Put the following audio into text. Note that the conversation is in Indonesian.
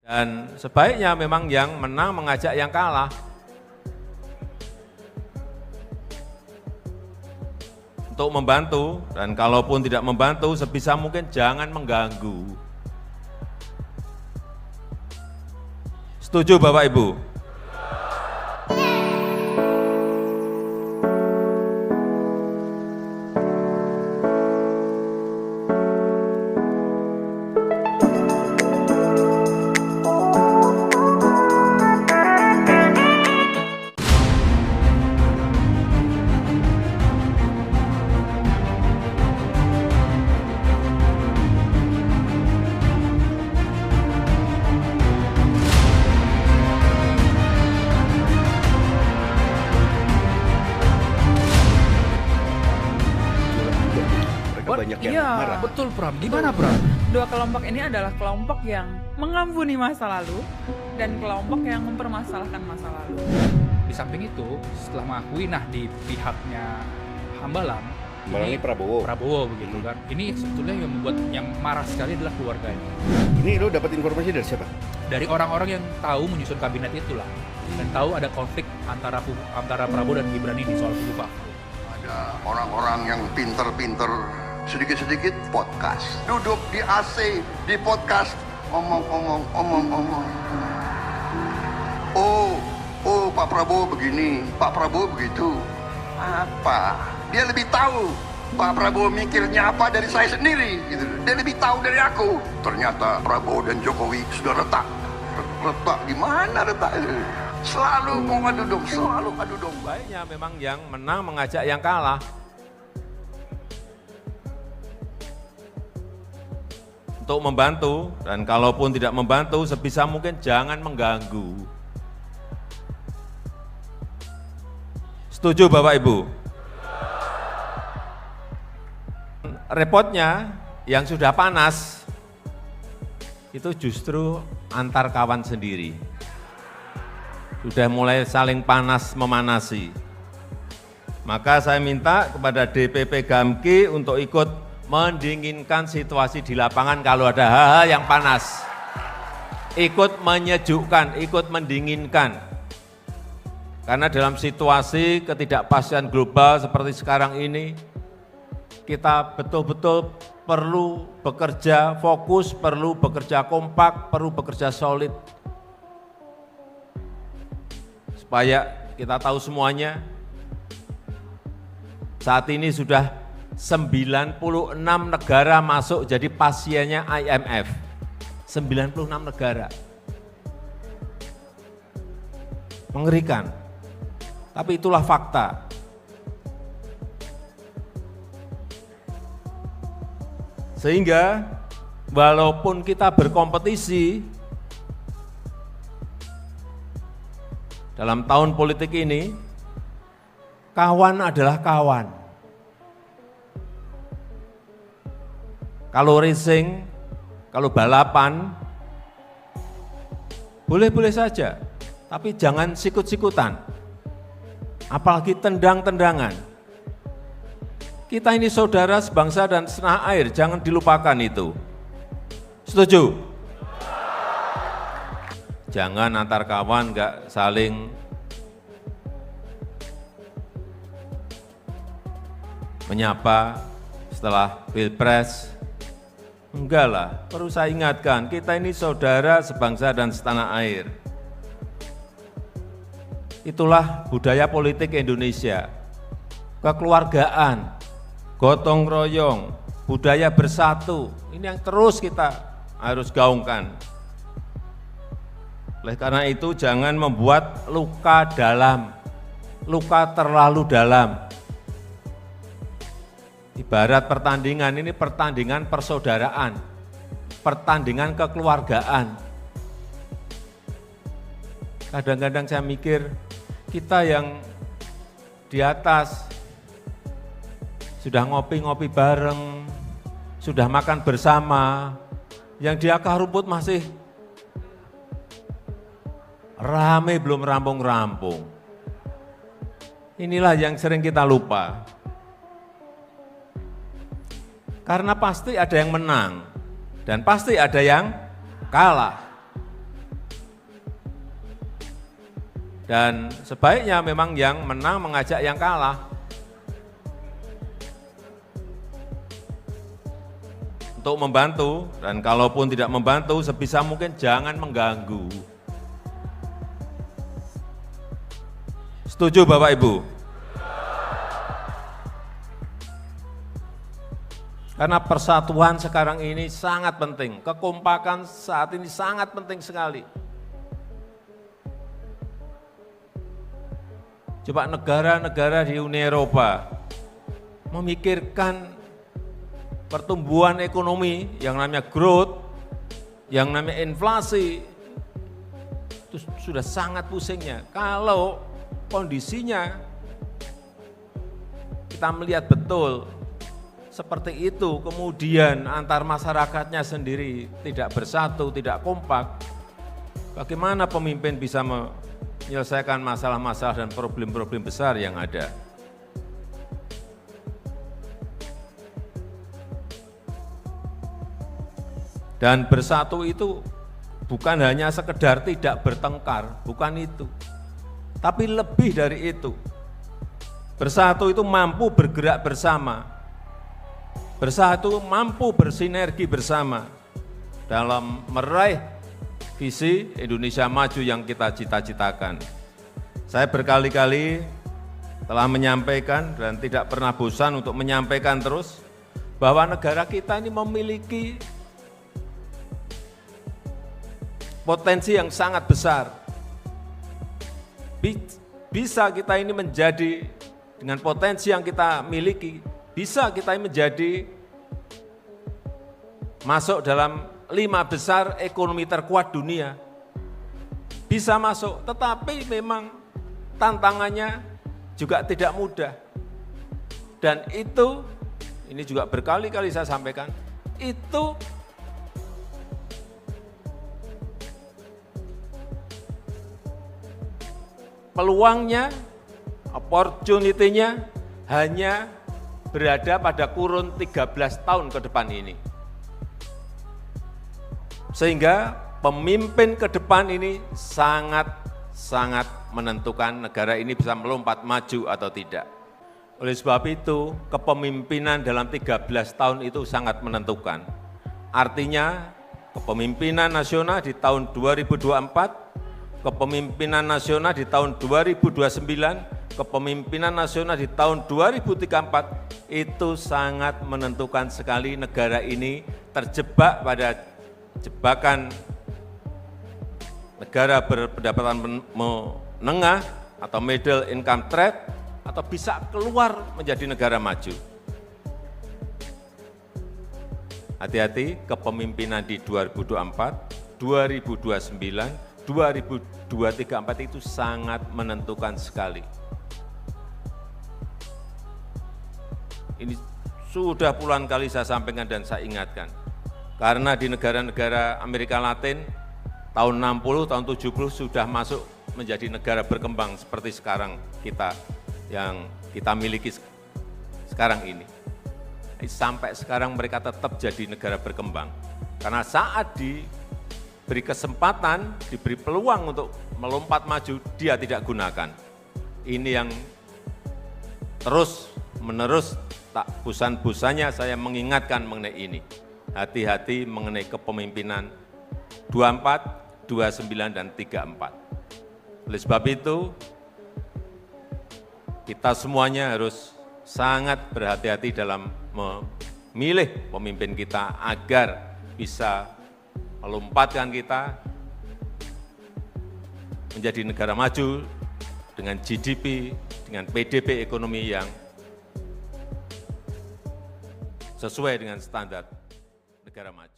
Dan sebaiknya memang yang menang mengajak yang kalah. Untuk membantu, dan kalaupun tidak membantu, sebisa mungkin jangan mengganggu. Setuju Bapak Ibu? Banyak yang marah. Betul Pram, gimana Pram? Dua kelompok ini adalah kelompok yang mengampuni masa lalu dan kelompok yang mempermasalahkan masa lalu. Di samping itu, setelah mengakui, di pihaknya Hambalang Ini Prabowo begitu kan. Ini sebetulnya yang membuat yang marah sekali adalah keluarganya. Ini lo dapat informasi dari siapa? Dari orang-orang yang tahu menyusun kabinet itulah dan tahu ada konflik antara Prabowo dan Gibran ini soal kubu Pak. Ada orang-orang yang pinter-pinter sedikit-sedikit podcast. Duduk di AC, di podcast, omong-omong. Oh, Pak Prabowo begini, Pak Prabowo begitu. Apa? Dia lebih tahu Pak Prabowo mikirnya apa dari saya sendiri. Gitu. Dia lebih tahu dari aku. Ternyata Prabowo dan Jokowi sudah retak. Retak di mana retak? Selalu mau adu dong, selalu adu dong. Baiknya memang yang menang mengajak yang kalah. Untuk membantu, dan kalaupun tidak membantu, sebisa mungkin jangan mengganggu. Setuju Bapak Ibu? Repotnya, yang sudah panas, itu justru antar kawan sendiri. Sudah mulai saling panas memanasi. Maka saya minta kepada DPP Gamki untuk ikut mendinginkan situasi di lapangan kalau ada hal-hal yang panas. Ikut menyejukkan, ikut mendinginkan. Karena dalam situasi ketidakpastian global seperti sekarang ini, kita betul-betul perlu bekerja fokus, perlu bekerja kompak, perlu bekerja solid. Supaya kita tahu semuanya, saat ini sudah 96 negara masuk jadi pasiennya IMF. 96 negara. Mengerikan. Tapi itulah fakta. Sehingga walaupun kita berkompetisi dalam tahun politik ini, kawan adalah kawan. Kalau racing, kalau balapan, boleh-boleh saja, tapi jangan sikut-sikutan, apalagi tendang-tendangan. Kita ini saudara sebangsa dan setanah air, jangan dilupakan itu. Setuju? Jangan antar kawan enggak saling menyapa setelah Pilpres. Enggak lah, perlu saya ingatkan, kita ini saudara sebangsa dan setanah air. Itulah budaya politik Indonesia. Kekeluargaan, gotong royong, budaya bersatu, ini yang terus kita harus gaungkan. Oleh karena itu jangan membuat luka dalam, luka terlalu dalam. Ibarat pertandingan ini pertandingan persaudaraan, pertandingan kekeluargaan. Kadang-kadang saya mikir, kita yang di atas sudah ngopi-ngopi bareng, sudah makan bersama, yang di akar rumput masih rame belum rampung-rampung. Inilah yang sering kita lupa. Karena pasti ada yang menang dan pasti ada yang kalah. Dan sebaiknya memang yang menang mengajak yang kalah. Untuk membantu, dan kalaupun tidak membantu, sebisa mungkin jangan mengganggu. Setuju Bapak Ibu? Karena persatuan sekarang ini sangat penting, kekompakan saat ini sangat penting sekali. Coba negara-negara di Uni Eropa memikirkan pertumbuhan ekonomi yang namanya growth, yang namanya inflasi, itu sudah sangat pusingnya. Kalau kondisinya kita melihat betul seperti itu, kemudian antar masyarakatnya sendiri tidak bersatu, tidak kompak, bagaimana pemimpin bisa menyelesaikan masalah-masalah dan problem-problem besar yang ada? Dan bersatu itu bukan hanya sekedar tidak bertengkar, bukan itu. Tapi lebih dari itu. Bersatu itu mampu bergerak bersama. Bersatu mampu bersinergi bersama dalam meraih visi Indonesia Maju yang kita cita-citakan. Saya berkali-kali telah menyampaikan dan tidak pernah bosan untuk menyampaikan terus bahwa negara kita ini memiliki potensi yang sangat besar. Bisa kita ini menjadi, dengan potensi yang kita miliki, bisa kita ini menjadi masuk dalam 5 besar ekonomi terkuat dunia. Bisa masuk, tetapi memang tantangannya juga tidak mudah. Dan itu, ini juga berkali-kali saya sampaikan, itu peluangnya, opportunity-nya hanya berada pada kurun 13 tahun ke depan ini. Sehingga pemimpin ke depan ini sangat menentukan negara ini bisa melompat maju atau tidak. Oleh sebab itu, kepemimpinan dalam 13 tahun itu sangat menentukan. Artinya, kepemimpinan nasional di tahun 2024, kepemimpinan nasional di tahun 2029, kepemimpinan nasional di tahun 2034, itu sangat menentukan sekali negara ini terjebak pada jebakan negara berpendapatan menengah atau middle income trap, atau bisa keluar menjadi negara maju. Hati-hati, kepemimpinan di 2024, 2029, 2034 itu sangat menentukan sekali. Ini sudah puluhan kali saya sampaikan dan saya ingatkan. Karena di negara-negara Amerika Latin, tahun 60, tahun 70 sudah masuk menjadi negara berkembang seperti sekarang kita, yang kita miliki sekarang ini. Sampai sekarang mereka tetap jadi negara berkembang. Karena saat diberi kesempatan, diberi peluang untuk melompat maju, dia tidak gunakan. Ini yang terus-menerus tak bosan-bosannya saya mengingatkan mengenai ini. Hati-hati mengenai kepemimpinan 24, 29, dan 34. Oleh sebab itu, kita semuanya harus sangat berhati-hati dalam memilih pemimpin kita agar bisa melompatkan kita menjadi negara maju dengan GDP, dengan PDB ekonomi yang sesuai dengan standar negara maju.